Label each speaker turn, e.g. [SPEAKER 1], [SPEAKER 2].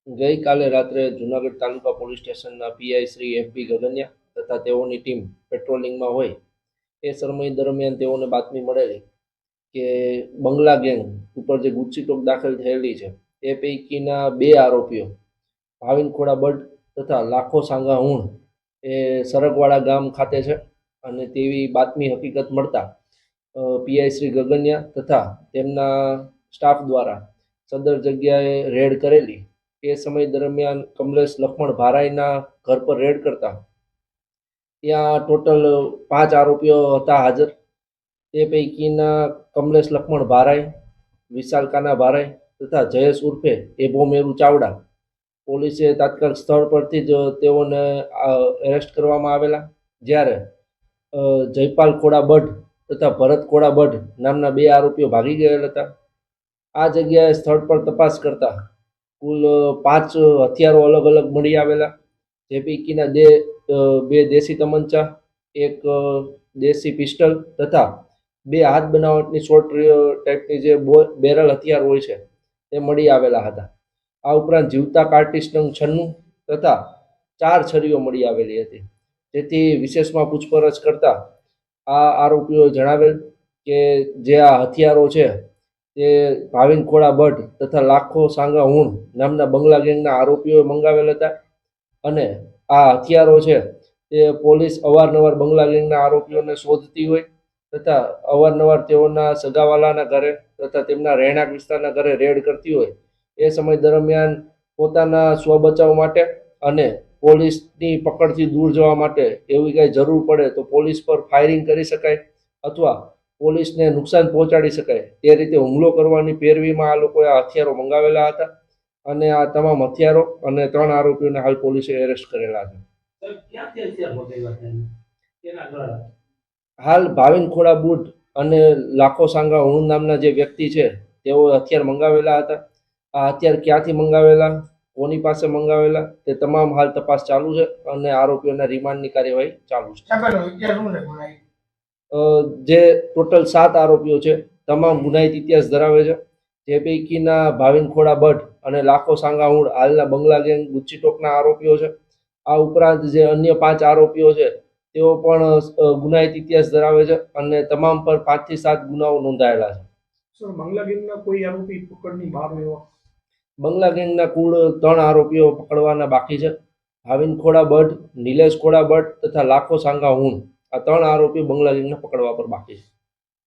[SPEAKER 1] ગઈકાલે રાત્રે જૂનાગઢ તાલુકા પોલીસ સ્ટેશનના પીઆઈ શ્રી એફબી ગગનિયા તથા તેઓની ટીમ પેટ્રોલિંગમાં હોય એ સમય દરમિયાન તેઓને બાતમી મળેલી કે બંગલા ગેંગ ઉપર જે ગુજસીટોક દાખલ થયેલી છે એ પૈકીના 2 આરોપીઓ ભાવિન ખોડા બટ તથા લાખો સાંગા હુણ એ સરગવાડા ગામ ખાતે છે અને તેવી બાતમી હકીકત મળતા પીઆઈ શ્રી ગગનિયા તથા તેમના સ્ટાફ દ્વારા સદર જગ્યાએ રેડ કરેલી। એ સમય દરમિયાન કમલેશ લક્ષ્મણ ભારાઈના ઘર પર રેડ કરતા ત્યાં ટોટલ 5 આરોપીઓ હતા હાજર। તે પૈકીના કમલેશ લક્ષ્મણ ભારાઈ, વિશાલ કાના ભારાઈ તથા જયેશ ઉર્ફે એભો મેરુ ચાવડા પોલીસે તાત્કાલિક સ્થળ પરથી જ તેઓને એરેસ્ટ કરવામાં આવેલા। જ્યારે જયપાલ ખોડા બઢ તથા ભરત ખોડા બઢ નામના 2 આરોપીઓ ભાગી ગયેલ હતા। આ જગ્યાએ સ્થળ પર તપાસ કરતા કુલ 5 હથિયારો અલગ અલગ મળી આવેલા, જે પૈકીના 2 દેશી તમંચા, 1 દેશી પિસ્ટલ તથા 2 હાથ બનાવટની શોર્ટ ટાઈપની જે બેરલ હથિયાર હોય છે તે મળી આવેલા હતા। આ ઉપરાંત જીવતા કાર્ટિસ નંગ 96 તથા 4 છરીઓ મળી આવેલી હતી। જેથી વિશેષમાં પૂછપરછ કરતા આ આરોપીઓએ જણાવેલ કે જે આ હથિયારો છે તે ભાવિન ખોડા બઢ તથા લાખો સાંગા હુણ નામના બંગલા ગેંગના આરોપીઓએ મંગાવેલ હતા અને આ હથિયારો છે તે પોલીસ અવારનવાર બંગલા ગેંગના આરોપીઓને શોધતી હોય તથા અવારનવાર તેઓના સગાવાલાના ઘરે તથા તેમના રહેણાંક વિસ્તારના ઘરે રેડ કરતી હોય। એ સમય દરમિયાન પોતાના સ્વબચાવ માટે અને પોલીસની પકડથી દૂર જવા માટે એવી કંઈ જરૂર પડે તો પોલીસ પર ફાયરિંગ કરી શકાય અથવા પોલીસને નુકસાન પહોંચાડી શકાય તે રીતે હુમલો કરવાની પેરવીમાં આ લોકોએ આ હથિયારો મંગાવેલા હતા અને આ તમામ હથિયારો અને 3 આરોપીઓને હાલ પોલીસે એરેસ્ટ કરેલા છે। હાલ ભાવિન ખોડા બુટ અને લાખો સાંગા હુણ નામના જે વ્યક્તિ છે તેઓ હથિયાર મંગાવેલા હતા। આ હથિયાર ક્યાંથી મંગાવેલા, કોની પાસે મંગાવેલા તે તમામ હાલ તપાસ ચાલુ છે અને આરોપીઓના રિમાન્ડની કાર્યવાહી ચાલુ છે। જે ટોટલ 7 આરોપીઓ છે તમામ ગુનાહિત ઇતિહાસ ધરાવે છે, જે પૈકીના ભાવિન ખોડા બઢ અને લાખો સાંગા હુણ હાલના બંગલા ગેંગ ગુજસીટોકના આરોપીઓ છે। આ ઉપરાંત જે અન્ય 5 આરોપીઓ છે તેઓ પણ ગુનાહિત ઇતિહાસ ધરાવે છે અને તમામ પર 5 થી 7 ગુનાઓ નોંધાયેલા છે।
[SPEAKER 2] સર, બંગલા ગેંગના કોઈ આરોપી પકડની બહાર આવ્યો?
[SPEAKER 1] બંગલા ગેંગના કુલ 3 આરોપીઓ પકડવાના બાકી છે। ભાવિન ખોડા બઢ, નિલેશ ખોડા બઢ તથા લાખો સાંગા હુણ આ 3 આરોપી બંગલા ગેંગને પકડવા પર બાકી છે।